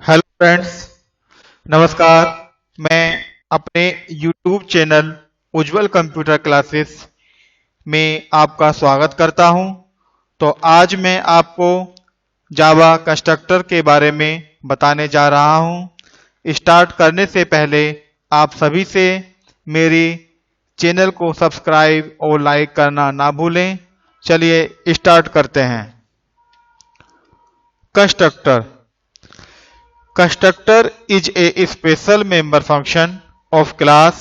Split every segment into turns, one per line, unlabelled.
Hello friends, नमस्कार। मैं अपने YouTube चैनल उज्जवल कंप्यूटर क्लासेस में आपका स्वागत करता हूं। तो आज मैं आपको जावा कंस्ट्रक्टर के बारे में बताने जा रहा हूं। स्टार्ट करने से पहले आप सभी से मेरी चैनल को सब्सक्राइब और लाइक करना ना भूलें। चलिए स्टार्ट करते हैं। Constructor Constructor is a special member function of class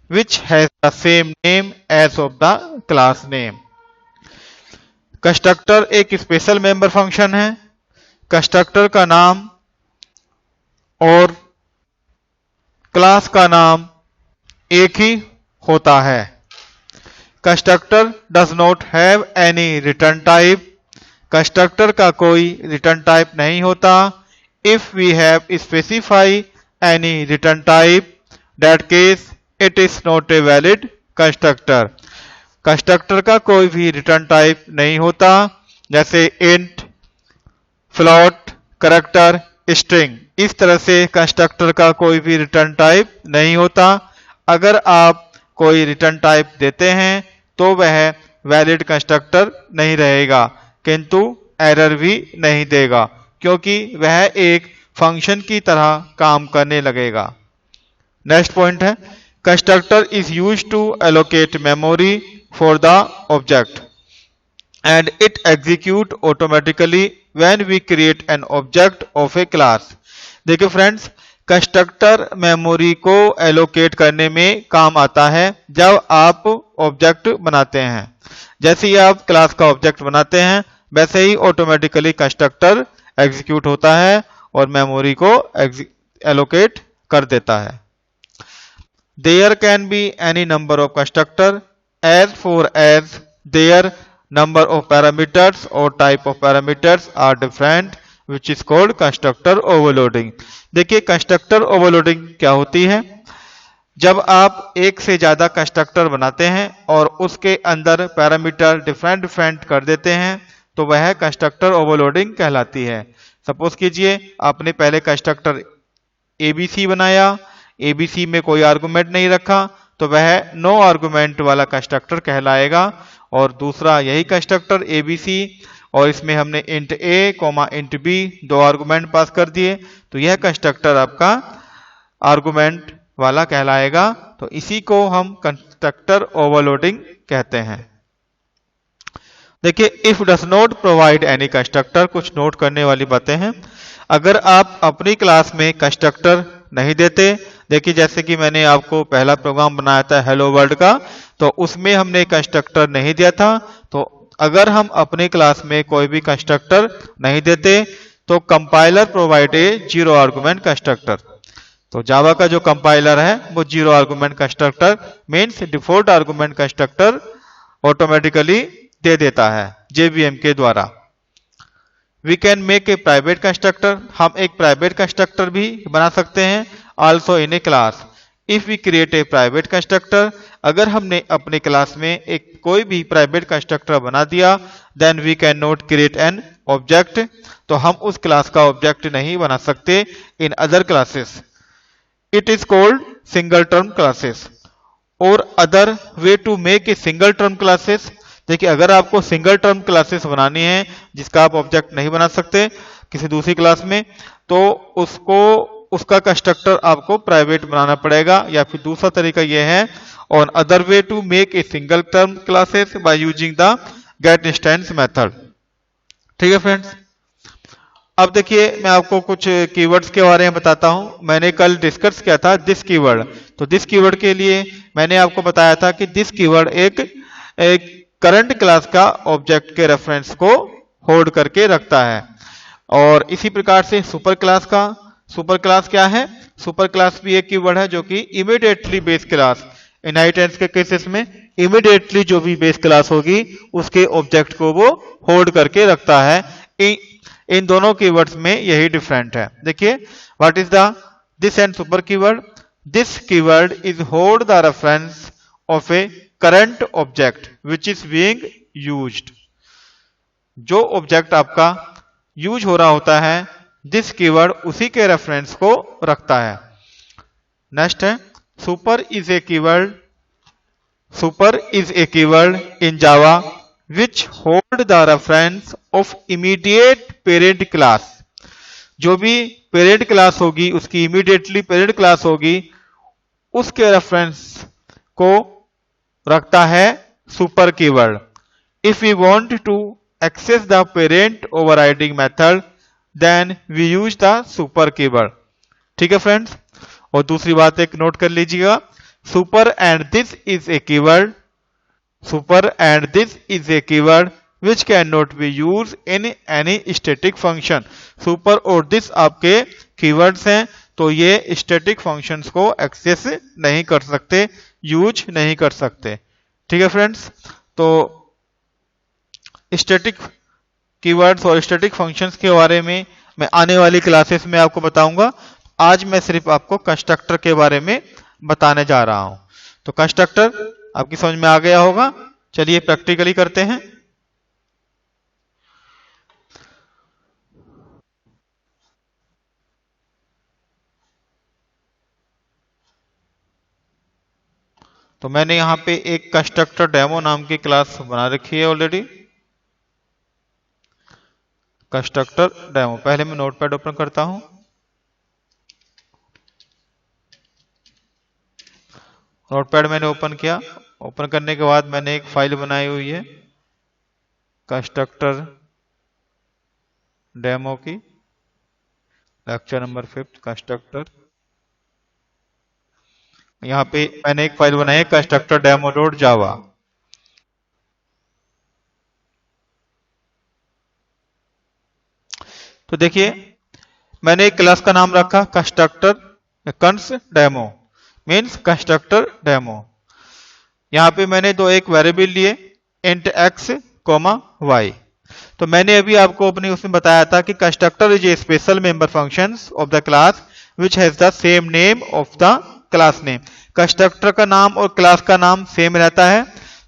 which has the same name as of the class name. Constructor एक स्पेशल मेंबर फंक्शन है। कंस्ट्रक्टर का नाम और क्लास का नाम एक ही होता है। Constructor does not have any return type. Constructor का कोई रिटर्न टाइप नहीं होता। If we have specify any return type, that case it is not a valid constructor. Constructor का कोई भी रिटर्न टाइप नहीं होता, जैसे इंट, फ्लोट, कैरेक्टर, स्ट्रिंग। इस तरह से कंस्ट्रक्टर का कोई भी रिटर्न टाइप नहीं होता। अगर आप कोई रिटर्न टाइप देते हैं तो वह वैलिड कंस्ट्रक्टर नहीं रहेगा, किंतु एरर भी नहीं देगा, क्योंकि वह एक फंक्शन की तरह काम करने लगेगा। नेक्स्ट पॉइंट है, constructor is used to allocate memory for the object and it execute automatically when we create an object of a class. देखिए फ्रेंड्स, कंस्ट्रक्टर मेमोरी को एलोकेट करने में काम आता है जब आप ऑब्जेक्ट बनाते हैं। जैसे ही आप क्लास का ऑब्जेक्ट बनाते हैं, वैसे ही ऑटोमेटिकली कंस्ट्रक्टर एग्जीक्यूट होता है और मेमोरी को एलोकेट कर देता है। There can be any number of constructor as far as their number of parameters और type of parameters are different, which is called constructor overloading. देखिए, कंस्ट्रक्टर ओवरलोडिंग क्या होती है? जब आप एक से ज्यादा कंस्ट्रक्टर बनाते हैं और उसके अंदर पैरामीटर डिफरेंट कर देते हैं तो वह कंस्ट्रक्टर ओवरलोडिंग कहलाती है। सपोज कीजिए आपने पहले कंस्ट्रक्टर एबीसी बनाया, एबीसी में कोई आर्गुमेंट नहीं रखा, तो वह नो आर्गुमेंट वाला कंस्ट्रक्टर कहलाएगा। और दूसरा यही कंस्ट्रक्टर एबीसी और इसमें हमने इंट ए कॉमा इंट बी दो आर्गुमेंट पास कर दिए, तो यह कंस्ट्रक्टर आपका आर्गुमेंट वाला कहलाएगा। तो इसी को हम कंस्ट्रक्टर ओवरलोडिंग कहते हैं। देखिए, if does not provide any constructor, कुछ नोट करने वाली बातें हैं। अगर आप अपनी क्लास में कंस्ट्रक्टर नहीं देते, देखिए जैसे कि मैंने आपको पहला प्रोग्राम बनाया था हेलो वर्ल्ड का, तो उसमें हमने कंस्ट्रक्टर नहीं दिया था। तो अगर हम अपनी क्लास में कोई भी कंस्ट्रक्टर नहीं देते तो compiler provide a zero argument constructor. तो जावा का जो कंपाइलर है वो zero argument constructor means default argument constructor automatically दे देता है जेवीएम के द्वारा। We can make a private constructor, हम एक प्राइवेट कंस्ट्रक्टर भी बना सकते हैं also in a class. If we create a private constructor, अगर हमने अपने क्लास में एक कोई भी प्राइवेट कंस्ट्रक्टर बना दिया, then we can not create an object, तो हम उस क्लास का ऑब्जेक्ट नहीं बना सकते in other classes. It is called single term classes और other way to make a single term classes. देखिए, अगर आपको सिंगल टर्म क्लासेस बनानी है जिसका आप ऑब्जेक्ट नहीं बना सकते किसी दूसरी क्लास में, तो उसका कंस्ट्रक्टर आपको प्राइवेट बनाना पड़ेगा। या फिर दूसरा तरीका यह है, on other way to make a single term classes by using the get instance method. ठीक है फ्रेंड्स, अब देखिए मैं आपको कुछ कीवर्ड्स के बारे में बताता हूं। मैंने कल डिस्कस किया था दिस कीवर्ड, तो दिस कीवर्ड के लिए मैंने आपको बताया था कि दिस कीवर्ड एक करंट क्लास का ऑब्जेक्ट के रेफरेंस को होल्ड करके रखता है। और इसी प्रकार से सुपर क्लास क्या है? सुपर क्लास भी एक कीवर्ड है जो कि इमीडिएटली बेस क्लास, इनहेरिटेंस के केसेस में इमीडिएटली जो भी बेस क्लास होगी उसके ऑब्जेक्ट को वो होल्ड करके रखता है। इन दोनों कीवर्ड्स में यही डिफरेंट है। देखिए, what is the this and super keyword? This keyword is hold the reference of A current object which is being used. जो ऑब्जेक्ट आपका यूज हो रहा होता है दिस कीवर्ड उसी के रेफरेंस को रखता है। नेक्स्ट है super is a keyword. Super is a keyword in Java which hold the reference of immediate parent class. जो भी पेरेंट क्लास होगी उसकी इमीडिएटली पेरेंट क्लास होगी उसके रेफरेंस को रखता है super keyword. If we want to access the parent overriding method then we use the super keyword. ठीक है फ्रेंड्स। और दूसरी बात एक नोट कर लीजिएगा, super and this is a keyword. Super and this is a keyword which cannot be used in any static function। Super और this आपके कीवर्ड्स हैं तो ये स्टैटिक फंक्शंस को एक्सेस नहीं कर सकते, यूज नहीं कर सकते। ठीक है फ्रेंड्स। तो स्टैटिक कीवर्ड्स और स्टैटिक फंक्शंस के बारे में मैं आने वाली क्लासेस में आपको बताऊंगा। आज मैं सिर्फ आपको कंस्ट्रक्टर के बारे में बताने जा रहा हूं। तो कंस्ट्रक्टर आपकी समझ में आ गया होगा। चलिए प्रैक्टिकली करते हैं। तो मैंने यहां पे एक कंस्ट्रक्टर डेमो नाम की क्लास बना रखी है ऑलरेडी। कंस्ट्रक्टर डेमो, पहले मैं नोटपैड ओपन करता हूं। नोटपैड मैंने ओपन किया। ओपन करने के बाद मैंने एक फाइल बनाई हुई है कंस्ट्रक्टर डेमो की, लेक्चर नंबर 5 कंस्ट्रक्टर। यहां पे मैंने एक फाइल बनाई है कंस्ट्रक्टर डेमो डॉट जावा। तो देखिए मैंने एक क्लास का नाम रखा constructor cons demo, means constructor demo. यहां पे मैंने एक वेरिएबल लिए इंट एक्स कोमा वाई। तो मैंने अभी आपको अपनी उसमें बताया था कि constructor is a special member functions of the class which has the same name of the class name. Constructor का नाम और क्लास का नाम सेम रहता है।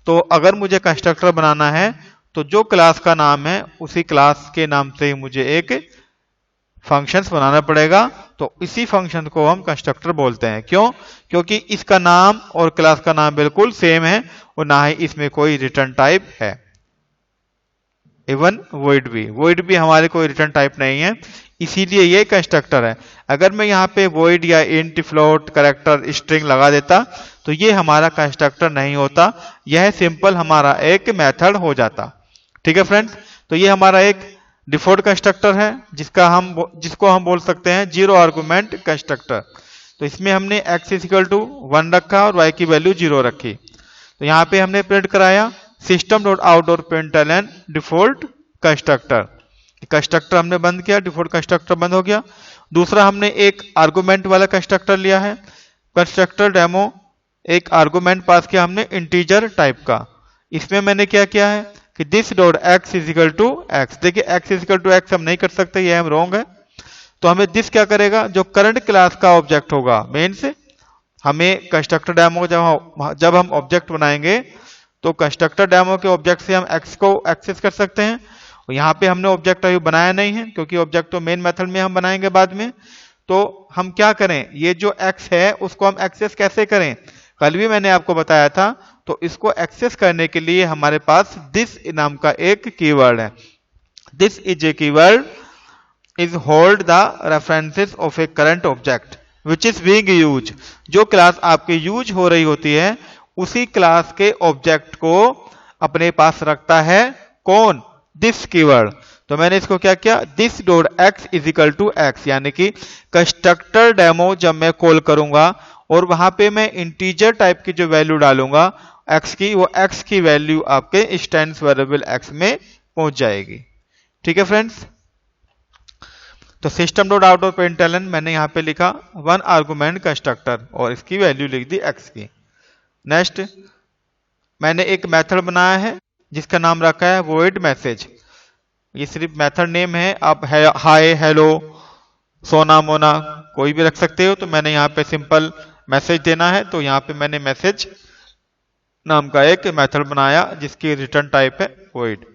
तो अगर मुझे कंस्ट्रक्टर बनाना है तो जो क्लास का नाम है उसी क्लास के नाम से ही मुझे एक फंक्शंस बनाना पड़ेगा। तो इसी फंक्शन को हम कंस्ट्रक्टर बोलते हैं। क्यों? क्योंकि इसका नाम और क्लास का नाम बिल्कुल सेम है और ना ही इसमें कोई रिटर्न टाइप है। इवन वॉइड भी हमारे कोई रिटर्न टाइप नहीं है, इसीलिए ये कंस्ट्रक्टर है। अगर मैं यहाँ पे वॉइड या इंट, फ्लोट, कैरेक्टर, स्ट्रिंग लगा देता तो ये हमारा कंस्ट्रक्टर नहीं होता, यह सिंपल हमारा एक मेथड हो जाता। ठीक है फ्रेंड्स। तो ये हमारा एक डिफॉल्ट कंस्ट्रक्टर है जिसको हम बोल सकते हैं जीरो आर्गुमेंट कंस्ट्रक्टर। तो इसमें हमने x = 1 रखा और y की वैल्यू 0 रखी। तो यहाँ पे हमने प्रिंट कराया system.out.println डिफॉल्ट कंस्ट्रक्टर। कंस्ट्रक्टर हमने बंद किया, डिफॉल्ट कंस्ट्रक्टर बंद हो गया। दूसरा हमने एक आर्गुमेंट वाला कंस्ट्रक्टर लिया है कंस्ट्रक्टर डेमो। एक आर्गुमेंट पास किया हमने इंटीजर टाइप का। इसमें मैंने क्या किया है कि दिस डॉट एक्स = x। देखिए x = x हम नहीं कर सकते, ये हम रॉन्ग है। तो हमें दिस क्या करेगा, जो करंट क्लास का ऑब्जेक्ट होगा मीन्स हमें कंस्ट्रक्टर डेमो जब हम ऑब्जेक्ट बनाएंगे तो कंस्ट्रक्टर डेमो के ऑब्जेक्ट से हम x को एक्सेस कर सकते हैं। और यहाँ पे हमने ऑब्जेक्ट अभी बनाया नहीं है क्योंकि ऑब्जेक्ट तो मेन मेथड में हम बनाएंगे बाद में। तो हम क्या करें, ये जो x है उसको हम एक्सेस कैसे करें, कल भी मैंने आपको बताया था। तो इसको एक्सेस करने के लिए हमारे पास दिस नाम का एक कीवर्ड है। This is a keyword is hold the references of A current object which is being use. जो क्लास आपकी यूज हो रही होती है उसी क्लास के ऑब्जेक्ट को अपने पास रखता है कौन, दिस कीवर्ड। तो मैंने इसको क्या किया, दिस डॉट एक्स = x, यानी कि कंस्ट्रक्टर डेमो जब मैं कॉल करूंगा और वहां पे मैं इंटीजर टाइप की जो वैल्यू डालूंगा x की, वो x की वैल्यू आपके इंस्टेंस वेरिएबल x में पहुंच जाएगी। ठीक है फ्रेंड्स। तो system.out.println मैंने यहां पे लिखा 1 आर्गुमेंट कंस्ट्रक्टर और इसकी वैल्यू लिख दी x की। नेक्स्ट मैंने एक मेथड बनाया है जिसका नाम रखा है void मैसेज। ये सिर्फ मेथड नेम है, आप हाय, हेलो, सोना, मोना कोई भी रख सकते हो। तो मैंने यहाँ पे सिंपल मैसेज देना है तो यहाँ पे मैंने मैसेज नाम का एक मेथड बनाया जिसकी रिटर्न टाइप है void।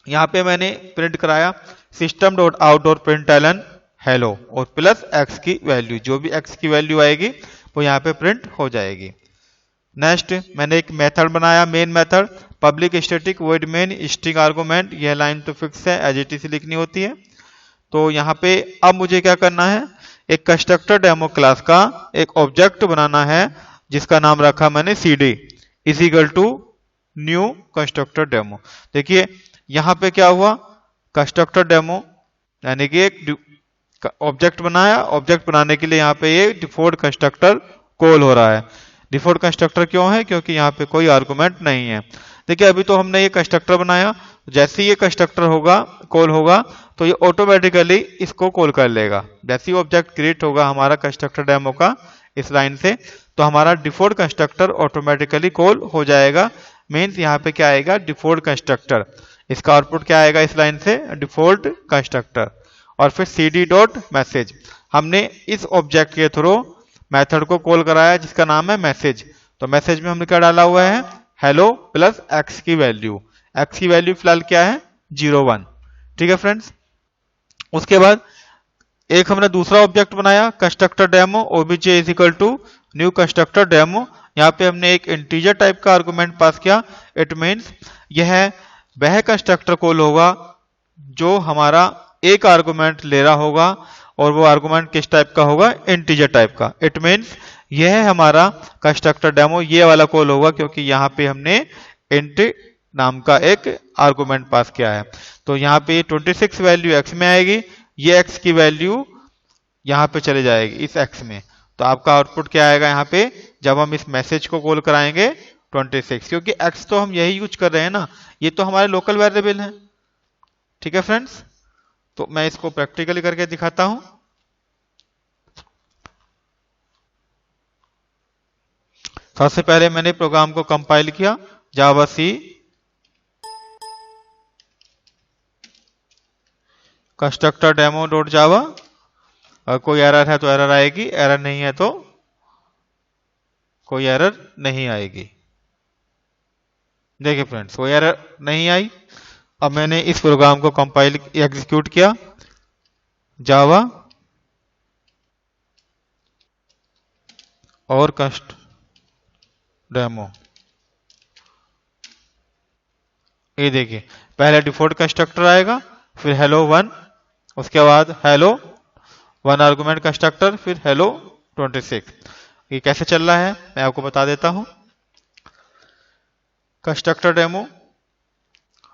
यहाँ पे मैंने प्रिंट कराया system dot out dot println hello और प्लस एक्स की वैल्यू, जो भी एक्स की वैल्यू आएगी वो यहाँ पे प्रिंट हो जाएगी। नेक्स्ट मैंने एक मेथड बनाया, main method, public static void main string argument. यह लाइन तो फिक्स है, एज इट इज लिखनी होती है। तो यहाँ पे अब मुझे क्या करना है, एक कंस्ट्रक्टर डेमो क्लास का एक ऑब्जेक्ट बनाना है जिसका नाम रखा मैंने cd is equal to new constructor demo. देखिए यहाँ पे क्या हुआ, कंस्ट्रक्टर डेमो यानी कि एक ऑब्जेक्ट बनाया, ऑब्जेक्ट बनाने के लिए यहाँ पे ये डिफॉल्ट कंस्ट्रक्टर कॉल हो रहा है। डिफॉल्ट कंस्ट्रक्टर क्यों है, क्योंकि यहाँ पे कोई आर्गुमेंट नहीं है। देखिए अभी तो हमने ये कंस्ट्रक्टर बनाया, जैसे ही ये कंस्ट्रक्टर होगा कॉल होगा तो ये ऑटोमेटिकली इसको कॉल कर लेगा। जैसे ही ऑब्जेक्ट क्रिएट होगा हमारा कंस्ट्रक्टर डेमो का इस लाइन से, तो हमारा डिफॉल्ट कंस्ट्रक्टर ऑटोमेटिकली कॉल हो जाएगा। मीन्स यहाँ पे क्या आएगा, डिफॉल्ट कंस्ट्रक्टर। इसका आउटपुट क्या आएगा इस लाइन से, डिफॉल्ट कंस्ट्रक्टर। और फिर cd डॉट मैसेज, हमने इस ऑब्जेक्ट के थ्रू मेथड को कॉल कराया जिसका नाम है मैसेज। तो मैसेज में हमने क्या डाला हुआ है, हेलो प्लस एक्स की वैल्यू। एक्स की वैल्यू फिलहाल क्या है, 01। ठीक है फ्रेंड्स। उसके बाद एक हमने दूसरा ऑब्जेक्ट बनाया constructor demo obj is equal to new constructor demo. यहाँ पे हमने एक इंटीजर टाइप का आर्गुमेंट पास किया। इट मीन्स यह वह कंस्ट्रक्टर कॉल होगा जो हमारा एक आर्गुमेंट ले रहा होगा, और वो आर्गुमेंट किस टाइप का होगा, इंटीजर टाइप का। इट मीन्स यह हमारा कंस्ट्रक्टर डेमो ये वाला कॉल होगा, क्योंकि यहाँ पे हमने इंट नाम का एक आर्गुमेंट पास किया है। तो यहाँ पे 26 वैल्यू एक्स में आएगी, ये एक्स की वैल्यू यहाँ पे चले जाएगी इस एक्स में। तो आपका आउटपुट क्या आएगा यहाँ पे, जब हम इस मैसेज को कॉल कराएंगे 26, क्योंकि एक्स तो हम यही यूज कर रहे हैं ना, ये तो हमारे लोकल वेरिएबल है। ठीक है फ्रेंड्स, तो मैं इसको प्रैक्टिकली करके दिखाता हूं। सबसे पहले मैंने प्रोग्राम को कंपाइल किया, जावा सी कंस्ट्रक्टर डेमो डॉट जावा। अगर कोई एरर है तो एरर आएगी, एरर नहीं है तो कोई एरर नहीं आएगी। देखिए फ्रेंड्स, कोई एरर नहीं आई। अब मैंने इस प्रोग्राम को कंपाइल एग्जीक्यूट किया, जावा और कंस्ट डेमो। ये देखिए पहले डिफॉल्ट कंस्ट्रक्टर आएगा, फिर हेलो 1, उसके बाद हेलो 1 आर्गुमेंट कंस्ट्रक्टर, फिर हेलो 26। ये कैसे चल रहा है मैं आपको बता देता हूं। Constructor demo,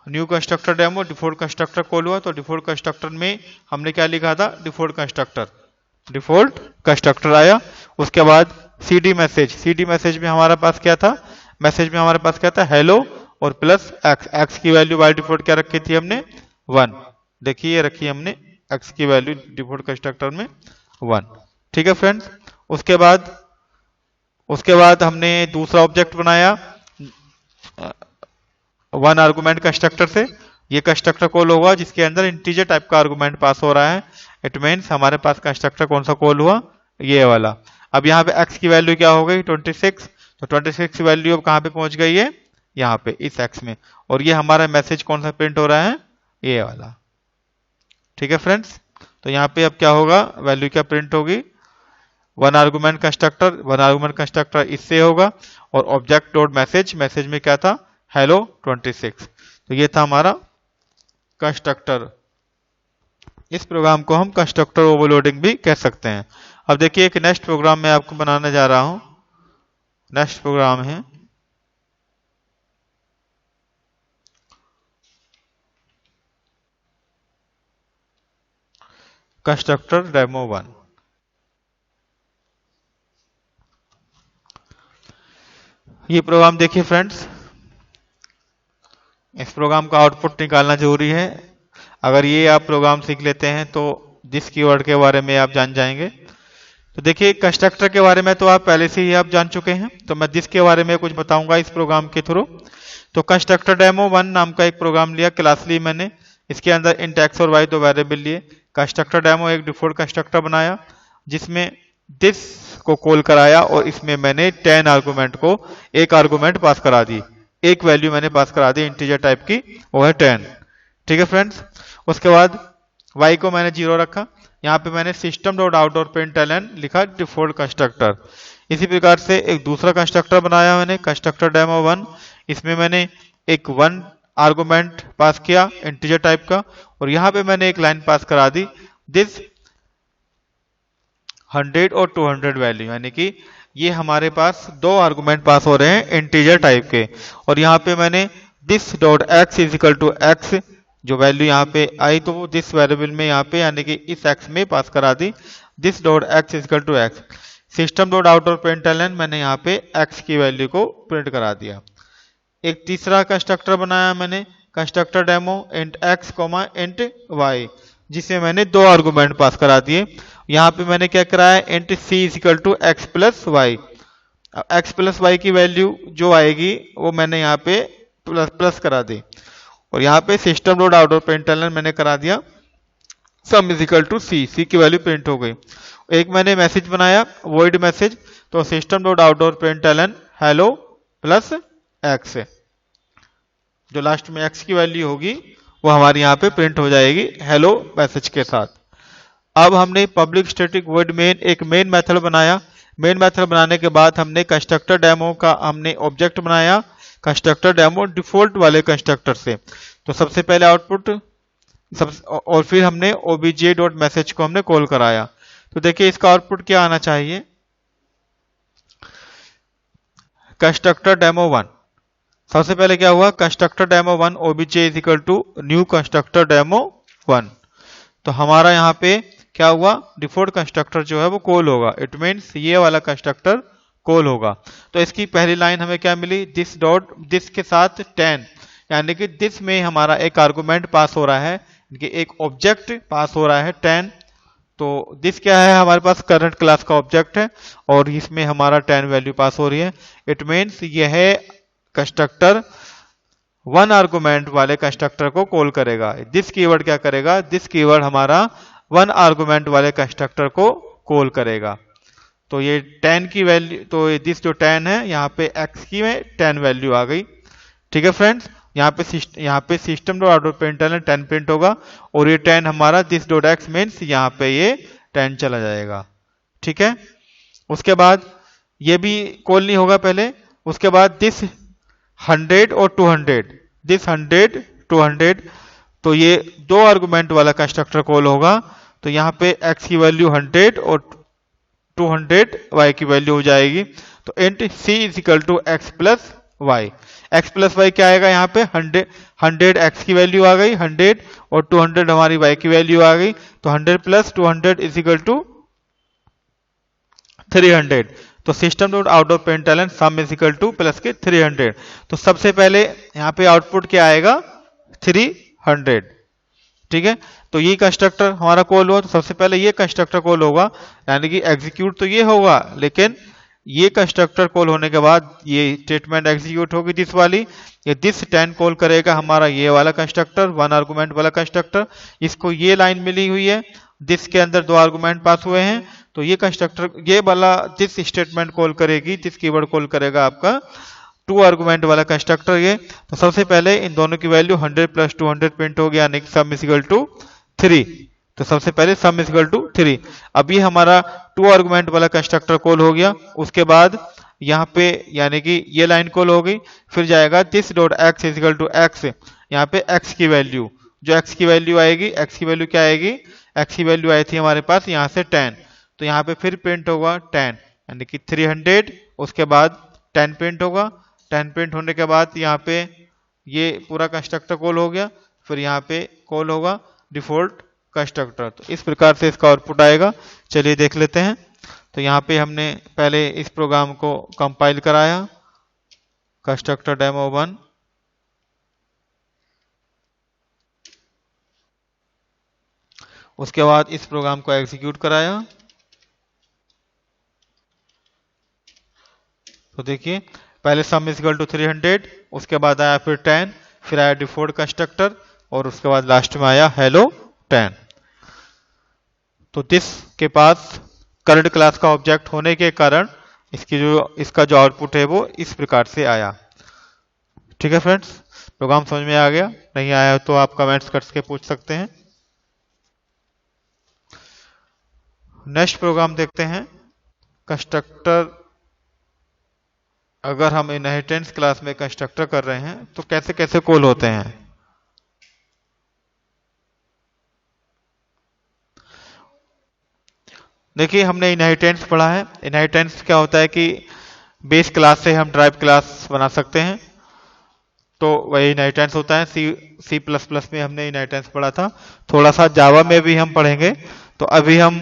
new constructor demo, default constructor call हुआ। तो डिफॉल्ट कंस्ट्रक्टर में हमने क्या लिखा था, डिफॉल्ट कंस्ट्रक्टर, डिफॉल्ट कंस्ट्रक्टर आया। उसके बाद cd मैसेज, cd मैसेज में हमारे पास क्या था, मैसेज में हमारे पास क्या था, हेलो और प्लस एक्स। एक्स की वैल्यू बाय डिफॉल्ट क्या रखी थी हमने, 1। देखिए रखी हमने एक्स की वैल्यू डिफॉल्ट कंस्ट्रक्टर में 1। ठीक है फ्रेंड्स। उसके बाद हमने दूसरा ऑब्जेक्ट बनाया 1 आर्गुमेंट कंस्ट्रक्टर से। ये कंस्ट्रक्टर कॉल होगा जिसके अंदर इंटीजर टाइप का आर्गुमेंट पास हो रहा है। इट मीन्स हमारे पास कंस्ट्रक्टर कौन सा कॉल हुआ, ये वाला। अब यहाँ पे x की वैल्यू क्या हो गई, 26। तो 26 की वैल्यू अब कहाँ पे पहुंच गई है, यहाँ पे इस x में। और ये हमारा मैसेज कौन सा प्रिंट हो रहा है, ये वाला। ठीक है फ्रेंड्स। तो यहाँ पे अब क्या होगा, वैल्यू क्या प्रिंट होगी, 1 आर्गुमेंट कंस्ट्रक्टर, 1 आर्गुमेंट कंस्ट्रक्टर इससे होगा, और ऑब्जेक्ट डॉट मैसेज, मैसेज में क्या था, हेलो 26। तो ये था हमारा कंस्ट्रक्टर। इस प्रोग्राम को हम कंस्ट्रक्टर ओवरलोडिंग भी कह सकते हैं। अब देखिए एक नेक्स्ट प्रोग्राम मैं आपको बनाने जा रहा हूं। नेक्स्ट प्रोग्राम है कंस्ट्रक्टर डेमो 1। ये प्रोग्राम देखिए फ्रेंड्स, इस प्रोग्राम का आउटपुट निकालना जरूरी है। अगर ये आप प्रोग्राम सीख लेते हैं तो दिस कीवर्ड के बारे में आप जान जाएंगे। तो देखिए कंस्ट्रक्टर के बारे में तो आप पहले से ही आप जान चुके हैं, तो मैं दिस के बारे में कुछ बताऊंगा इस प्रोग्राम के थ्रू। तो कंस्ट्रक्टर डेमो 1 नाम का एक प्रोग्राम लिया, क्लास ली मैंने, इसके अंदर इंट एक्स और वाई 2 वेरिएबल लिए। कंस्ट्रक्टर डेमो एक डिफॉल्ट कंस्ट्रक्टर बनाया जिसमें दिस को कॉल कराया, और इसमें मैंने 10 आर्गुमेंट को एक आर्गुमेंट पास करा दी, एक वैल्यू मैंने पास करा दी इंटीजर टाइप की, वो है 10। ठीक है फ्रेंड्स। उसके बाद y को मैंने 0 रखा। यहाँ पे मैंने सिस्टम डॉट आउट और println लिखा डिफॉल्ट कंस्ट्रक्टर। इसी प्रकार से एक दूसरा कंस्ट्रक्टर बनाया मैंने, कंस्ट्रक्टर डेमो 1। इसमें मैंने एक 1 आर्गुमेंट पास किया इंटीजर टाइप का, और यहाँ पे मैंने एक लाइन पास करा दी दिस 100 और 200 वैल्यू, यानी कि ये हमारे पास दो आर्गुमेंट पास हो रहे हैं इंटीजर टाइप के। और यहाँ पे मैंने this dot x is equal to x, जो वैल्यू यहाँ पे आई तो वो दिस वेरिएबल में यहाँ पे यानी कि इस एक्स में पास करा दी this dot x is equal to x. System dot out और println मैंने यहाँ पे एक्स की वैल्यू को प्रिंट करा दिया। एक तीसरा कंस्ट्रक्टर बनाया मैंने, constructor demo int x comma int y, जिसमें मैंने दो आर्गुमेंट पास करा दिए। यहाँ पे मैंने क्या कराया, int c is equal to x plus y. X plus y की वैल्यू जो आएगी वो मैंने यहाँ पे प्लस करा दी। और यहाँ पे सिस्टम डॉट आउट और println मैंने करा दिया सम इज इक्वल टू सी, सी की वैल्यू प्रिंट हो गई। एक मैंने मैसेज बनाया वॉइड मैसेज, तो सिस्टम डॉट आउट और println हेलो प्लस एक्स, जो लास्ट में एक्स की वैल्यू होगी वो हमारी यहाँ पे प्रिंट हो जाएगी हेलो मैसेज के साथ। अब हमने पब्लिक स्टैटिक वॉइड मेन एक मेन मेथड बनाया। मेन मेथड बनाने के बाद हमने कंस्ट्रक्टर डेमो का हमने ऑब्जेक्ट बनाया, कंस्ट्रक्टर डेमो डिफॉल्ट वाले कंस्ट्रक्टर से। तो सबसे पहले आउटपुट और फिर हमने obj डॉट मैसेज को हमने कॉल कराया। तो देखिए इसका आउटपुट क्या आना चाहिए, कंस्ट्रक्टर डेमो 1। सबसे पहले क्या हुआ, constructor demo 1 obj is equal to new constructor demo 1। तो हमारा यहाँ पे क्या हुआ, डिफॉल्ट कंस्ट्रक्टर जो है वो कॉल होगा, इट मीन्स ये वाला कंस्ट्रक्टर कॉल होगा। तो इसकी पहली लाइन हमें क्या मिली, दिस डॉट दिस के साथ 10, यानी कि दिस में हमारा एक आर्गुमेंट पास हो रहा है, एक ऑब्जेक्ट पास हो रहा है 10। तो दिस क्या है, हमारे पास करंट क्लास का ऑब्जेक्ट है और इसमें हमारा 10 वैल्यू पास हो रही है। इट मीन्स यह कंस्ट्रक्टर 1 आर्गुमेंट वाले कंस्ट्रक्टर को कॉल करेगा। दिस कीवर्ड क्या करेगा, दिस कीवर्ड हमारा 1 आर्गुमेंट वाले कंस्ट्रक्टर को कॉल करेगा। तो ये 10 की वैल्यू, तो दिस जो 10 है यहाँ पे x की में 10 वैल्यू आ गई। ठीक है फ्रेंड्स, यहाँ पे system dot out println 10 print होगा और ये 10 हमारा दिस डॉट एक्स मीन्स यहाँ पे ये 10 चला जाएगा। ठीक है, उसके बाद ये भी कॉल नहीं होगा पहले। उसके बाद दिस 100 और 200, दिस 100 200, तो ये दो आर्गुमेंट वाला कंस्ट्रक्टर कॉल होगा। तो यहाँ पे x की वैल्यू 100 और 200 y की वैल्यू हो जाएगी। तो int c is equal to x plus y. X plus y क्या आएगा, यहाँ पे 100 एक्स की वैल्यू आ गई 100 और 200 हमारी वाई की वैल्यू आ गई। तो 100 प्लस 200 इज इक्वल टू 300। तो system dot out of println sum is equal to plus के 300। तो सबसे पहले यहाँ पे आउटपुट क्या आएगा, 300। ठीक है, तो ये कंस्ट्रक्टर हमारा कॉल हुआ, तो सबसे पहले ये कंस्ट्रक्टर कॉल होगा, यानी कि एग्जीक्यूट तो ये होगा, लेकिन ये कंस्ट्रक्टर कॉल होने के बाद ये स्टेटमेंट एग्जीक्यूट होगी दिस वाली। ये दिस 10 कॉल करेगा हमारा ये वाला कंस्ट्रक्टर 1 आर्गुमेंट वाला कंस्ट्रक्टर। इसको ये लाइन मिली हुई है, दिस के अंदर दो आर्गुमेंट पास हुए हैं, तो ये कंस्ट्रक्टर ये वाला दिस स्टेटमेंट कॉल करेगी, दिस कीवर्ड कॉल करेगा आपका 2 आर्गुमेंट वाला कंस्ट्रक्टर ये। तो सबसे पहले इन दोनों की वैल्यू 100 प्लस 200 प्रिंट हो गया, यानी कि सम इज इक्वल टू 3। तो सबसे पहले सम इज इक्वल टू 3। अब ये हमारा 2 आर्गुमेंट वाला कंस्ट्रक्टर कॉल हो गया। उसके बाद यहाँ पे यानी कि ये लाइन कॉल हो गई, फिर जाएगा this dot x is equal to x. यहाँ पे एक्स की वैल्यू, जो एक्स की वैल्यू आएगी, एक्स की वैल्यू क्या आएगी, एक्स की वैल्यू आई थी हमारे पास यहाँ से 10, तो यहाँ पे फिर प्रिंट होगा 10, यानी कि 300। उसके बाद 10 प्रिंट होगा, 10 प्रिंट होने के बाद यहाँ पे ये पूरा कंस्ट्रक्टर कॉल हो गया, फिर यहाँ पे कॉल होगा डिफॉल्ट कंस्ट्रक्टर। तो इस प्रकार से इसका आउटपुट आएगा। चलिए देख लेते हैं। तो यहाँ पे हमने पहले इस प्रोग्राम को कंपाइल कराया, कंस्ट्रक्टर डेमो 1। उसके बाद इस प्रोग्राम को एग्जीक्यूट कराया। तो देखिए पहले सम इज इक्वल टू 300, उसके बाद आया फिर 10, फिर आया डिफॉल्ट कंस्ट्रक्टर और उसके बाद लास्ट में आया हेलो 10। तो दिस के पास करंट क्लास का ऑब्जेक्ट होने के कारण इसका जो आउटपुट है वो इस प्रकार से आया। ठीक है फ्रेंड्स, प्रोग्राम समझ में आ गया, नहीं आया तो आप कमेंट्स करके पूछ सकते हैं। नेक्स्ट प्रोग्राम देखते हैं। कंस्ट्रक्टर, अगर हम इनहेरिटेंस क्लास में कंस्ट्रक्टर कर रहे हैं तो कैसे कैसे कॉल होते हैं। देखिए, हमने इनहेरिटेंस पढ़ा है। इनहेरिटेंस क्या होता है कि बेस क्लास से हम ड्राइव क्लास बना सकते हैं, तो वही इनहेरिटेंस होता है। सी प्लस प्लस में हमने इनहेरिटेंस पढ़ा था, थोड़ा सा जावा में भी हम पढ़ेंगे। तो अभी हम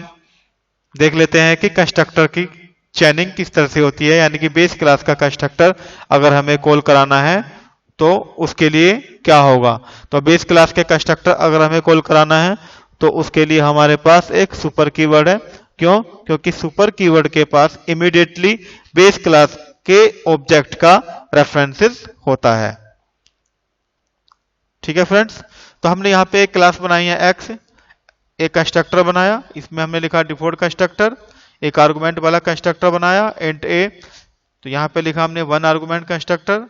देख लेते हैं कि कंस्ट्रक्टर की चेनिंग किस तरह से होती है, यानी कि बेस क्लास का कंस्ट्रक्टर अगर हमें कॉल कराना है तो उसके लिए क्या होगा। तो बेस क्लास के कंस्ट्रक्टर अगर हमें कॉल कराना है तो उसके लिए हमारे पास एक सुपर कीवर्ड है। क्यों? क्योंकि सुपर कीवर्ड के पास इमीडिएटली बेस क्लास के ऑब्जेक्ट का रेफरेंसेस होता है। ठीक है फ्रेंड्स, तो हमने यहाँ पे एक क्लास बनाई है एक्स, एक कंस्ट्रक्टर बनाया, इसमें हमने लिखा डिफॉल्ट कंस्ट्रक्टर, एक आर्गुमेंट वाला कंस्ट्रक्टर बनाया इंट ए, तो यहाँ पे लिखा हमने 1 आर्गुमेंट कंस्ट्रक्टर।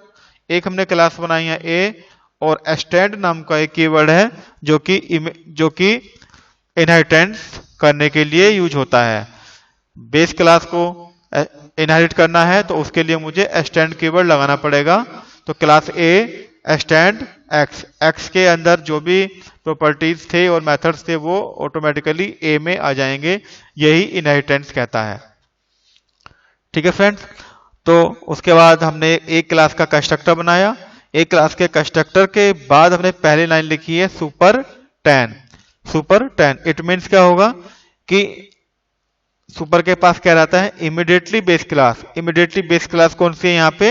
एक हमने क्लास बनाई है ए, और एक्सटेंड नाम का एक कीवर्ड है जो कि इनहेरिटेंस करने के लिए यूज होता है। बेस क्लास को इनहेरिट करना है तो उसके लिए मुझे एक्सटेंड कीवर्ड लगाना पड़ेगा। तो क्लास ए एक्सटेंड एक्स, एक्स के अंदर जो भी प्रॉपर्टीज थे और मेथड्स थे वो ऑटोमेटिकली ए में आ जाएंगे, यही इनहेरिटेंस कहता है। ठीक है फ्रेंड्स, तो उसके बाद हमने एक क्लास का कंस्ट्रक्टर बनाया। एक क्लास के कंस्ट्रक्टर के बाद हमने पहली लाइन लिखी है सुपर 10। सुपर 10 इट मीन्स क्या होगा कि सुपर के पास क्या रहता है, immediately base class. Immediately base class कौन सी है यहाँ पे,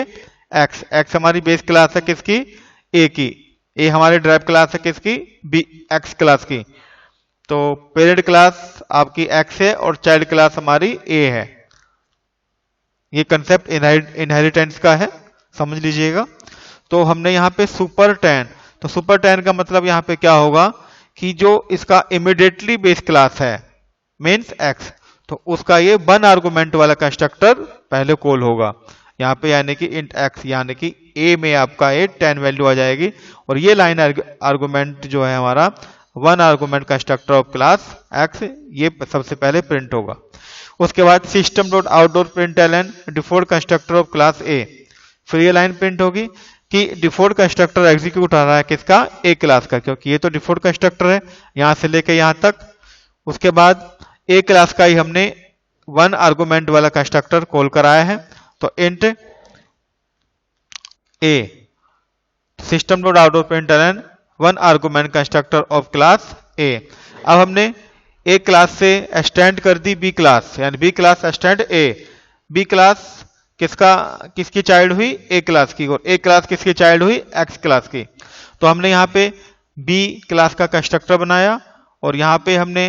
एक्स। एक्स हमारी बेस क्लास है किसकी, ए की। ए हमारी ड्राइव क्लास है किसकी, बी, एक्स क्लास की। तो पेरेंट क्लास आपकी एक्स है और चाइल्ड क्लास हमारी ए है। ये कंसेप्ट इनहेरिटेंस का है, समझ लीजिएगा। तो हमने यहाँ पे सुपर 10, तो सुपर 10 का मतलब यहाँ पे क्या होगा कि जो इसका इमीडिएटली बेस क्लास है मीन्स एक्स, तो उसका ये 1 आर्गुमेंट वाला कंस्ट्रक्टर पहले कॉल होगा यहाँ पे, यानी कि इंट एक्स, यानी कि ए में आपका ये 10 वैल्यू आ जाएगी। और ये लाइन आर्गुमेंट जो है हमारा 1 argument constructor of class x, ये सबसे पहले प्रिंट होगा। उसके बाद system dot outdoor println default constructor of class A, फिर ये लाइन प्रिंट होगी कि डिफॉल्ट कंस्ट्रक्टर एग्जीक्यूट आ रहा है किसका, ए क्लास का, क्योंकि ये तो डिफॉल्ट कंस्ट्रक्टर है यहां से लेके यहां तक। उसके बाद ए क्लास का ही हमने 1 आर्गुमेंट वाला कंस्ट्रक्टर कॉल कराया है, तो int A system dot outdoor println 1 argument constructor of class A. अब हमने ए क्लास से एक्सटेंड कर दी बी क्लास, यानी बी क्लास एक्सटेंड ए। बी क्लास किसकी चाइल्ड हुई, ए क्लास की, और ए क्लास किसकी चाइल्ड हुई, एक्स क्लास की। तो हमने यहाँ पे बी क्लास का कंस्ट्रक्टर बनाया और यहाँ पे हमने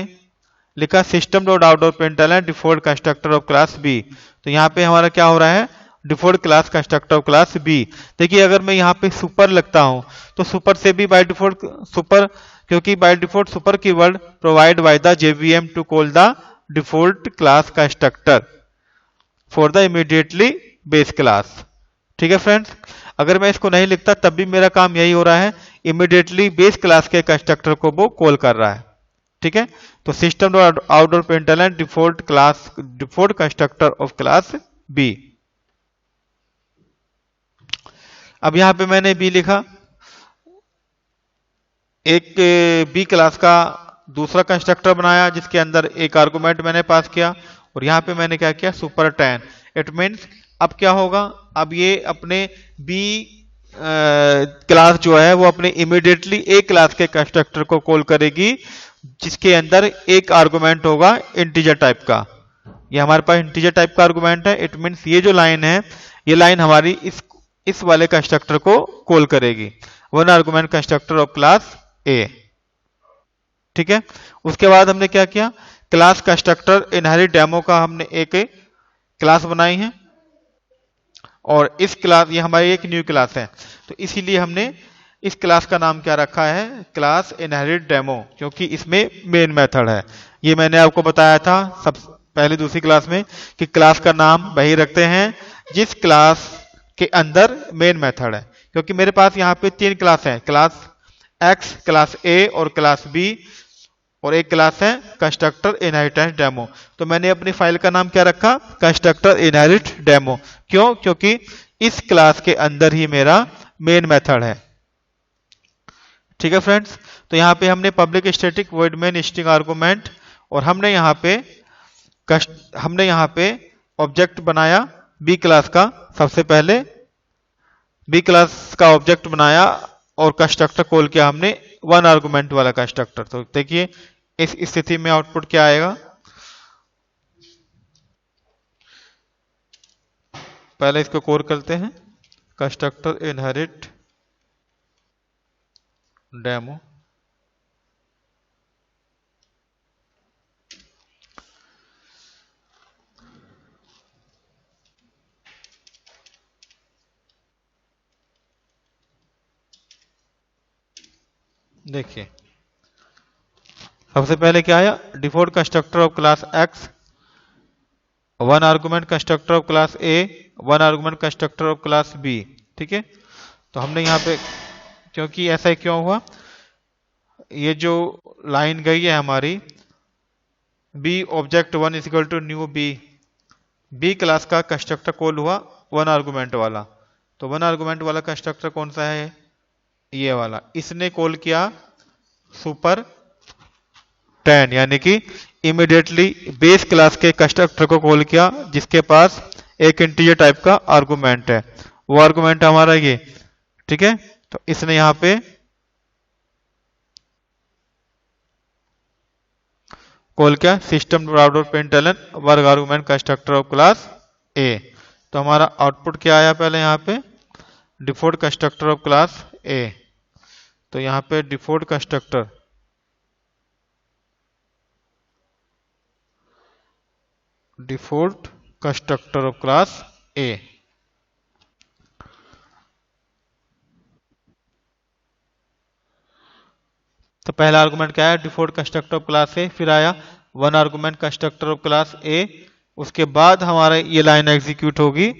लिखा system dot outdoor println default constructor of class B. तो यहाँ पे हमारा क्या हो रहा है, default class constructor of class B. देखिए, अगर मैं यहाँ पे सुपर लगता हूँ तो सुपर से भी बाय डिफॉल्ट सुपर, क्योंकि by default super keyword provide by the JVM to call the default class constructor for the immediately base class. ठीक है फ्रेंड्स, अगर मैं इसको नहीं लिखता तब भी मेरा काम यही हो रहा है, इमीडिएटली बेस क्लास के कंस्ट्रक्टर को वो कॉल कर रहा है। ठीक है, तो system dot outdoor println default constructor of class B. अब यहां पे मैंने बी लिखा, एक बी क्लास का दूसरा कंस्ट्रक्टर बनाया जिसके अंदर एक आर्गुमेंट मैंने पास किया, और यहां पे मैंने क्या किया, सुपर 10। इट मीन्स अब क्या होगा, अब ये अपने बी क्लास जो है वो अपने इमीडिएटली ए क्लास के कंस्ट्रक्टर को कॉल करेगी जिसके अंदर एक आर्गुमेंट होगा इंटीजर टाइप का। ये हमारे पास इंटीजर टाइप का आर्गुमेंट है। इट मीन्स ये जो लाइन है, ये लाइन हमारी इस वाले कंस्ट्रक्टर को कॉल करेगी, 1 आर्गुमेंट कंस्ट्रक्टर ऑफ क्लास ए। ठीक है, उसके बाद हमने क्या किया, क्लास कंस्ट्रक्टर इनहेरिट डेमो का हमने एक क्लास बनाई है, और इस क्लास, ये हमारी एक न्यू क्लास है, तो इसीलिए हमने इस क्लास का नाम क्या रखा है, क्लास इनहेरिट डेमो, क्योंकि इसमें मेन मेथड है। ये मैंने आपको बताया था सब पहले दूसरी क्लास में कि क्लास का नाम वही रखते हैं जिस क्लास के अंदर मेन मेथड है। क्योंकि मेरे पास यहाँ पे 3 क्लास हैं, क्लास एक्स, क्लास ए और क्लास बी। और एक क्लास है कंस्ट्रक्टर इनहेरिटेंस डेमो। तो मैंने अपनी फाइल का नाम क्या रखा, कंस्ट्रक्टर इनहेरिट डेमो। क्यों? क्योंकि इस क्लास के अंदर ही मेरा मेन मेथड है। ठीक है फ्रेंड्स, तो यहाँ पे हमने public static void main string argument, और हमने यहाँ पे ऑब्जेक्ट बनाया बी क्लास का। सबसे पहले बी क्लास का ऑब्जेक्ट बनाया और कंस्ट्रक्टर कॉल किया हमने वन आर्गुमेंट वाला कंस्ट्रक्टर। तो देखिए इस स्थिति में आउटपुट क्या आएगा। पहले इसको कोर करते हैं, कंस्ट्रक्टर इनहेरिट डेमो। देखिए सबसे पहले क्या आया, default constructor of class X, one argument constructor of class A, one argument constructor of class B. ठीक है, तो हमने यहाँ पे, क्योंकि ऐसा क्यों हुआ, ये जो लाइन गई है हमारी B object one is equal to new B, B class का कंस्ट्रक्टर कॉल हुआ वन आर्गुमेंट वाला। तो वन आर्गुमेंट वाला कंस्ट्रक्टर कौन सा है, ये वाला। इसने कॉल किया सुपर 10, यानी कि इमीडिएटली बेस क्लास के कंस्ट्रक्टर को कॉल किया जिसके पास एक इंटीजर टाइप का आर्गुमेंट है, वो आर्गुमेंट हमारा ये। ठीक है, तो इसने यहां पे कॉल किया सिस्टम डॉट प्रिंटलन वर्ग argument constructor of class A. तो हमारा आउटपुट क्या आया, पहले यहाँ पे default constructor of class A. तो यहाँ पे default constructor of class A. तो पहला आर्गुमेंट क्या है, default constructor of class A, फिर आया one argument constructor of class A. उसके बाद हमारा ये लाइन एग्जीक्यूट होगी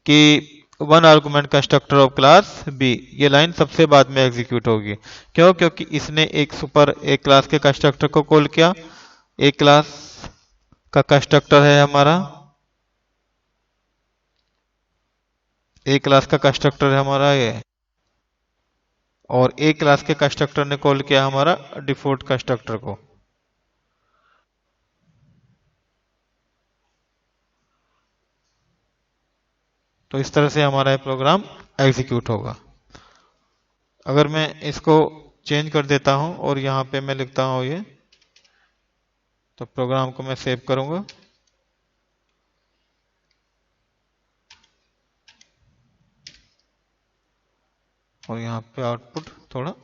कि one argument constructor of class B, ये लाइन सबसे बाद में एग्जीक्यूट होगी। क्यों? क्योंकि इसने एक क्लास के कंस्ट्रक्टर को कॉल किया, एक क्लास का कंस्ट्रक्टर है हमारा, एक क्लास का कंस्ट्रक्टर है हमारा ये, और एक क्लास के कंस्ट्रक्टर ने कॉल किया हमारा डिफॉल्ट कंस्ट्रक्टर को। तो इस तरह से हमारा ये प्रोग्राम एग्जीक्यूट होगा। अगर मैं इसको चेंज कर देता हूं और यहां पे मैं लिखता हूं ये, तो प्रोग्राम को मैं सेव करूंगा। और यहाँ पे आउटपुट थोड़ा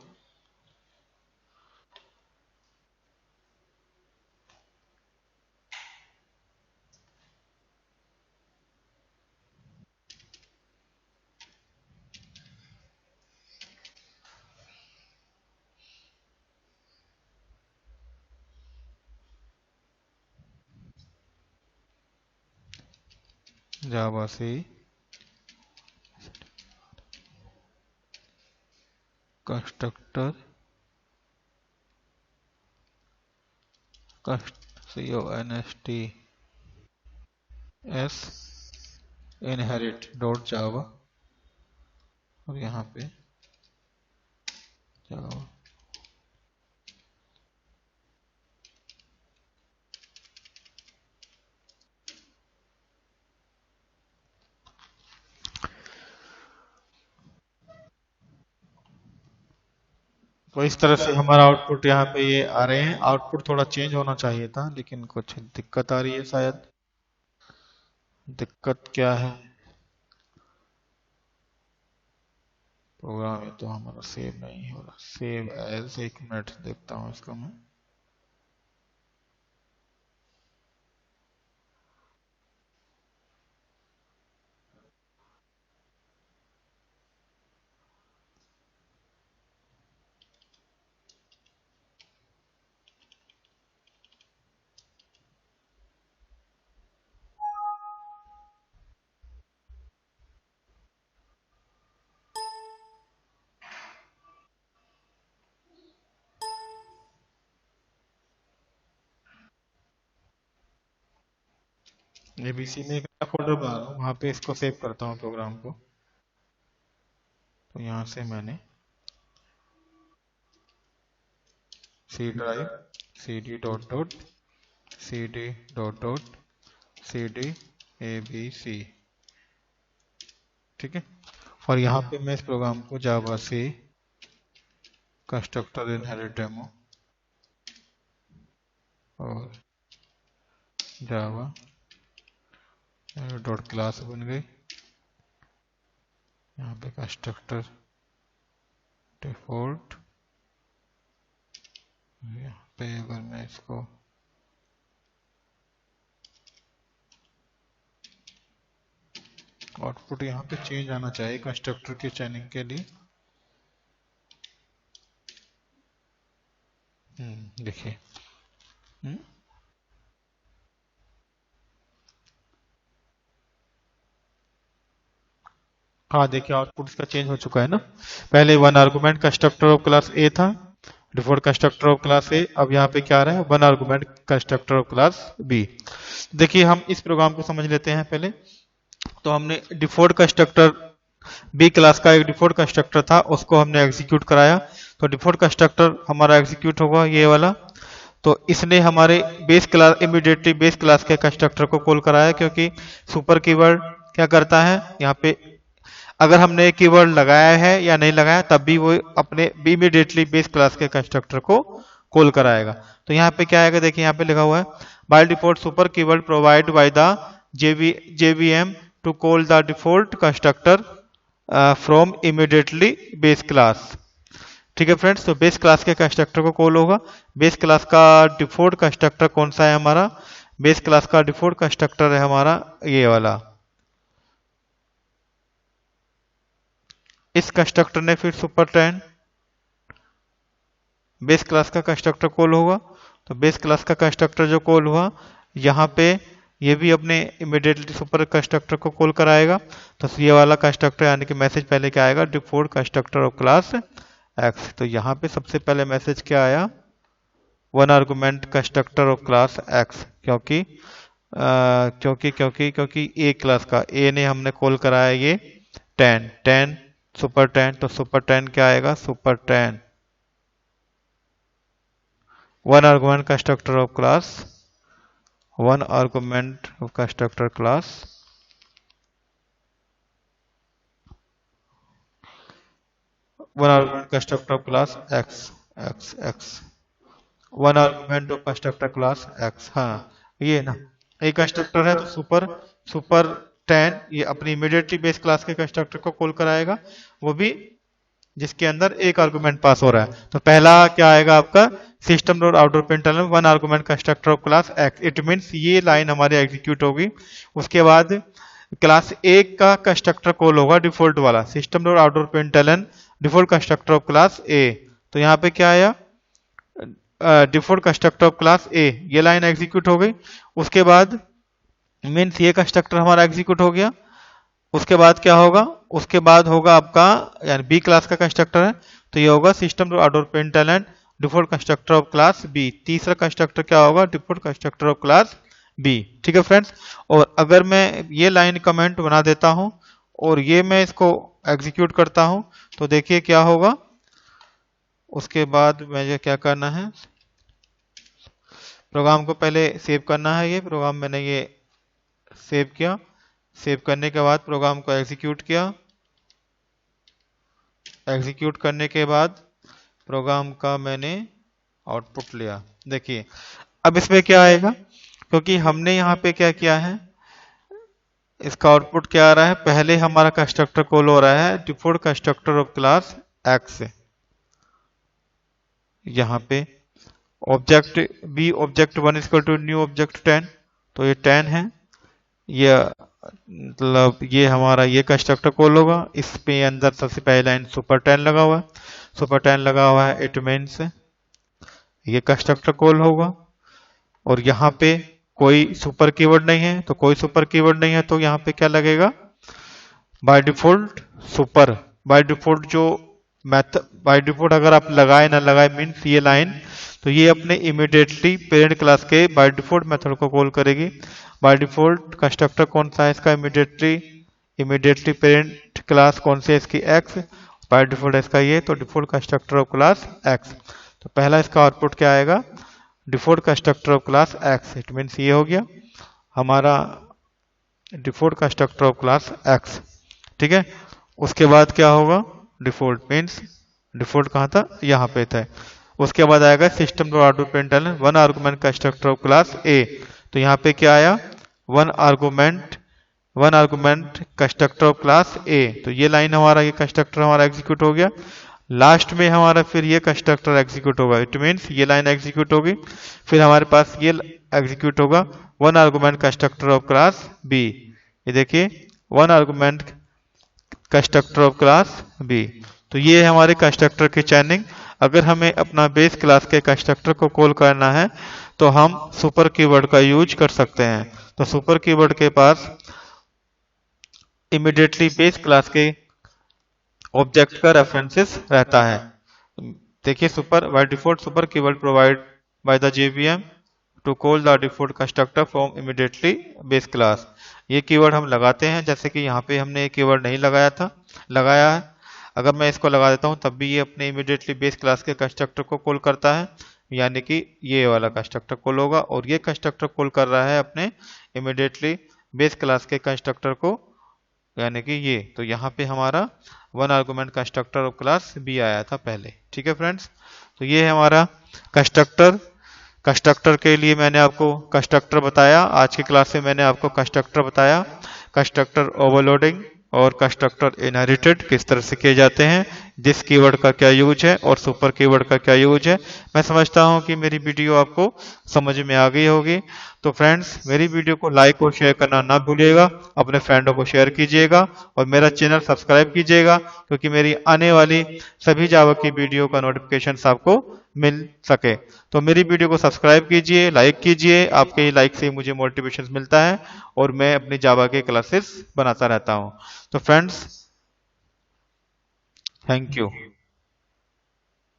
जावा से कंस्ट्रक्टर CONSTS इनहेरिट डॉट जावा, और यहाँ पे जावा। तो इस तरह से हमारा आउटपुट यहाँ पे ये आ रहे हैं। आउटपुट थोड़ा चेंज होना चाहिए था, लेकिन कुछ दिक्कत आ रही है शायद। दिक्कत क्या है, प्रोग्राम ये तो हमारा सेव नहीं हो रहा। सेव एज, एक मिनट देखता हूँ इसका मैं। एबीसी में एक फोल्डर बना रहा हूँ, वहां पे इसको सेव करता हूँ प्रोग्राम को। तो यहाँ से मैंने C drive cd dot dot cd dot dot cd abc, ठीक है। और यहाँ पे मैं इस प्रोग्राम को जावा से कंस्ट्रक्टर इनहेरिट डेमो और जावा डॉट क्लास बन गई। यहाँ पे कंस्ट्रक्टर डिफॉल्ट, यहाँ पे अगर मैं इसको आउटपुट यहाँ पे चेंज आना चाहिए कंस्ट्रक्टर के चेनिंग के लिए। देखिए हाँ, देखिए आउटपुट इसका चेंज हो चुका है ना। पहले one argument constructor of class A था, default constructor of class A. अब यहाँ पे क्या आ रहा है, one argument constructor of class B. देखिए हम इस प्रोग्राम को समझ लेते हैं पहले। तो हमने डिफॉल्ट कंस्ट्रक्टर बी क्लास का एक डिफॉल्ट कंस्ट्रक्टर था, उसको हमने एग्जीक्यूट कराया। तो डिफॉल्ट कंस्ट्रक्टर हमारा एग्जीक्यूट होगा ये वाला। तो इसने हमारे base class immediately base class के कंस्ट्रक्टर को कॉल कराया, क्योंकि सुपर कीवर्ड क्या करता है यहाँ पे, अगर हमने कीवर्ड लगाया है या नहीं लगाया तब भी वो अपने इमीडिएटली बेस क्लास के कंस्ट्रक्टर को कॉल कराएगा। तो यहाँ पे क्या आएगा, देखिए यहाँ पे लिखा हुआ है by default super keyword provide by the JVM to call the default constructor from immediately base class. ठीक है फ्रेंड्स, तो बेस क्लास के कंस्ट्रक्टर को कॉल होगा। बेस क्लास का डिफॉल्ट कंस्ट्रक्टर कौन सा है हमारा, बेस क्लास का डिफॉल्ट कंस्ट्रक्टर है हमारा ये वाला। इस कंस्ट्रक्टर ने फिर सुपर 10 बेस क्लास का कंस्ट्रक्टर कॉल होगा। तो बेस क्लास का कंस्ट्रक्टर जो कॉल हुआ, यहाँ पे ये भी अपने इमीडिएटली सुपर कंस्ट्रक्टर को कॉल कराएगा। तो ये वाला कंस्ट्रक्टर यानी कि मैसेज पहले क्या आएगा, default constructor of class x. तो यहाँ पे सबसे पहले मैसेज क्या आया, one argument constructor of class x, क्योंकि ए क्लास का ए ने हमने कॉल कराया ये 10 सुपर 10। तो सुपर 10 क्या आएगा, super 10 one argument constructor of class, one argument of constructor class one argument constructor of class X one argument of constructor class x. हाँ ये ना, एक कंस्ट्रक्टर है तो सुपर 10 ये अपनी इमीडिएटली बेस क्लास के कंस्ट्रक्टर को कॉल कराएगा, वो भी जिसके अंदर एक आर्गुमेंट पास हो रहा है। तो पहला क्या आएगा आपका, system dot outdoor println one argument constructor of class x. It means ये लाइन हमारी एग्जीक्यूट होगी। उसके बाद क्लास ए का कंस्ट्रक्टर कॉल होगा डिफॉल्ट वाला, system dot outdoor println default constructor of class A. तो यहाँ पे क्या आया, डिफॉल्ट कंस्ट्रक्टर ऑफ क्लास ए, ये लाइन एग्जीक्यूट हो गई। उसके बाद मीन्स ये कंस्ट्रक्टर हमारा एग्जीक्यूट हो गया। उसके बाद क्या होगा, उसके बाद होगा आपका यानी बी क्लास का कंस्ट्रक्टर है, तो ये होगा system dot outdoor println default constructor of class B. तीसरा कंस्ट्रक्टर क्या होगा, default constructor of class B. ठीक है फ्रेंड्स, और अगर मैं ये लाइन कमेंट बना देता हूं और ये मैं इसको एग्जीक्यूट करता हूं तो देखिए क्या होगा। उसके बाद मुझे क्या करना है, प्रोग्राम को पहले सेव करना है। ये प्रोग्राम मैंने ये सेव किया, सेव करने के बाद प्रोग्राम को एग्जीक्यूट किया। एग्जीक्यूट करने के बाद प्रोग्राम का मैंने आउटपुट लिया। देखिए अब इसमें क्या आएगा, क्योंकि हमने यहाँ पे क्या किया है, इसका आउटपुट क्या आ रहा है, पहले हमारा कंस्ट्रक्टर कॉल हो रहा है default constructor of class X. यहाँ पे object B object 1 equal to new object 10, तो ये 10 है। ये मतलब ये हमारा ये कंस्ट्रक्टर कॉल होगा। इस पे अंदर सबसे पहले लाइन सुपर 10 लगा हुआ है, सुपर 10 लगा हुआ है, इट मीन्स ये कंस्ट्रक्टर कॉल होगा। और यहाँ पे कोई सुपर कीवर्ड नहीं है, तो कोई सुपर कीवर्ड नहीं है तो यहाँ पे क्या लगेगा, bye default super, by default जो मेथड बाय डिफॉल्ट अगर आप लगाए ना लगाए मीन्स ये लाइन, तो ये अपने इमीडिएटली पेरेंट क्लास के बाय डिफॉल्ट मेथड को कॉल करेगी। बाय डिफॉल्ट कंस्ट्रक्टर कौन सा है इसका, इमीडिएटली पेरेंट क्लास कौन सी है इसकी, एक्स। बाय डिफॉल्ट इसका ये, तो default constructor of class x. तो पहला इसका आउटपुट क्या आएगा, default constructor of class x. It means ये हो गया हमारा default constructor of class x. ठीक है, उसके बाद क्या होगा, डिफॉल्ट मीन्स डिफॉल्ट कहाँ था, यहाँ पे था। उसके बाद आएगा system dot out println one argument constructor of class A. तो यहाँ पे क्या आया, one argument constructor of class A. तो ये लाइन हमारा, ये कंस्ट्रक्टर हमारा एग्जीक्यूट हो गया। लास्ट में हमारा फिर ये कंस्ट्रक्टर एग्जीक्यूट होगा। इट मीन्स ये लाइन एग्जीक्यूट होगी, फिर हमारे पास ये एग्जीक्यूट होगा one argument constructor of class B. ये देखिए one argument constructor of class B. तो ये है हमारे कंस्ट्रक्टर की चैनिंग। अगर हमें अपना बेस क्लास के कंस्ट्रक्टर को कॉल करना है तो हम सुपर कीवर्ड का यूज कर सकते हैं। तो सुपर कीवर्ड के पास इमीडिएटली बेस क्लास के ऑब्जेक्ट का रेफरेंसेस रहता है। देखिए super by default super keyword provide by the JVM to call the default constructor from immediately base class. ये कीवर्ड हम लगाते हैं, जैसे कि यहाँ पे हमने ये कीवर्ड नहीं लगाया है। अगर मैं इसको लगा देता हूँ तब भी ये अपने इमीडिएटली बेस क्लास के कंस्ट्रक्टर को कॉल करता है, यानी कि ये वाला कंस्ट्रक्टर कॉल होगा। और ये कंस्ट्रक्टर कॉल कर रहा है अपने इमीडिएटली बेस क्लास के कंस्ट्रक्टर को, यानी कि ये। तो यहाँ पे हमारा one argument constructor of class B आया था पहले। ठीक है फ्रेंड्स, तो ये है हमारा कंस्ट्रक्टर के लिए मैंने आपको कंस्ट्रक्टर बताया। आज की क्लास में मैंने आपको कंस्ट्रक्टर बताया, कंस्ट्रक्टर ओवरलोडिंग और कंस्ट्रक्टर इनहेरिटेड किस तरह से किए जाते हैं, दिस कीवर्ड का क्या यूज है और सुपर कीवर्ड का क्या यूज है। मैं समझता हूं कि मेरी वीडियो आपको समझ में आ गई होगी। तो फ्रेंड्स, मेरी वीडियो को लाइक और शेयर करना ना भूलिएगा, अपने फ्रेंडों को शेयर कीजिएगा और मेरा चैनल सब्सक्राइब कीजिएगा, क्योंकि मेरी आने वाली सभी जावा की वीडियो का नोटिफिकेशन आपको मिल सके। तो मेरी वीडियो को सब्सक्राइब कीजिए, लाइक कीजिए, आपके लाइक से मुझे मोटिवेशन मिलता है और मैं अपनी जावा के क्लासेस बनाता रहता हूं। तो फ्रेंड्स, थैंक यू।